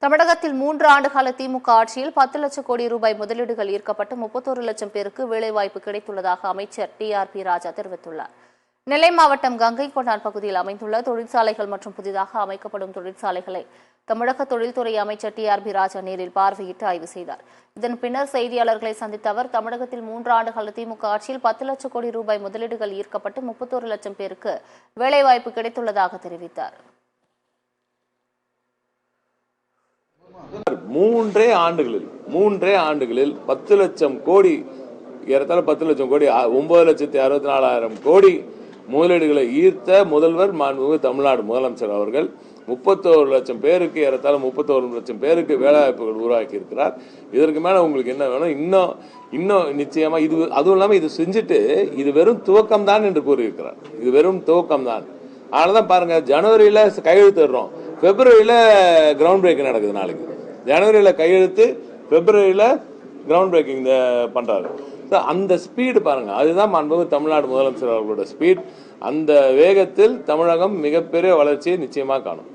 தமிழகத்தில் 3 ஆண்டுகால திமுக ஆட்சியில் 10 லட்சம் கோடி ரூபாய் முதலீடுகள் ஈர்க்கப்பட்டு 31 லட்சம் பேருக்கு வேலைவாய்ப்பு கிடைத்துள்ளதாக அமைச்சர் டி.ஆர்.பி. ராஜா தெரிவித்துள்ளார். நெல்லை மாவட்டம் கங்கை கொண்டான் பகுதியில் அமைந்துள்ள தொழிற்சாலைகள் மற்றும் புதிதாக அமைக்கப்படும் தொழிற்சாலைகளை தமிழக தொழில்துறை அமைச்சர் டி.ஆர்.பி. ராஜா நேரில் பார்வையிட்டு ஆய்வு செய்தார். இதன் பின்னர் செய்தியாளர்களை சந்தித்த அவர், தமிழகத்தில் 3 ஆண்டுகால திமுக ஆட்சியில் 10 லட்சம் கோடி ரூபாய் முதலீடுகள் ஈர்க்கப்பட்டு 31 லட்சம் பேருக்கு வேலைவாய்ப்பு கிடைத்துள்ளதாக தெரிவித்தார். மூன்றே ஆண்டுகளில் 10 லட்சம் கோடி, ஏறத்தாழ 10 லட்சம் கோடி, 9,64,000 கோடி முதலீடுகளை ஈர்த்த முதல்வர் மாண்புமிகு தமிழ்நாடு முதலமைச்சர் அவர்கள் 31 லட்சம் பேருக்கு, ஏறத்தாழ 31 லட்சம் பேருக்கு வேலைவாய்ப்புகள் உருவாக்கி இருக்கிறார். இதற்கு மேல உங்களுக்கு என்ன வேணும்? இன்னும் நிச்சயமா இது, அதுவும் இல்லாமல் இது செஞ்சுட்டு இது வெறும் துவக்கம் தான் என்று கூறியிருக்கிறார். இது வெறும் துவக்கம் தான். அதனாலதான் பாருங்க, ஜனவரியில கையெழுத்திடுறோம், பிப்ரவரியில கிரவுண்ட் பிரேக்கிங் நடக்குது. நாளைக்கு ஜனவரியில கையெழுத்து, பிப்ரவரியில கிரவுண்ட் பிரேக்கிங் பண்றாரு. அந்த ஸ்பீடு பாருங்க, அதுதான் மாண்புமிகு தமிழ்நாடு முதலமைச்சர் அவர்களோட ஸ்பீட். அந்த வேகத்தில் தமிழகம் மிகப்பெரிய வளர்ச்சியை நிச்சயமா காணும்.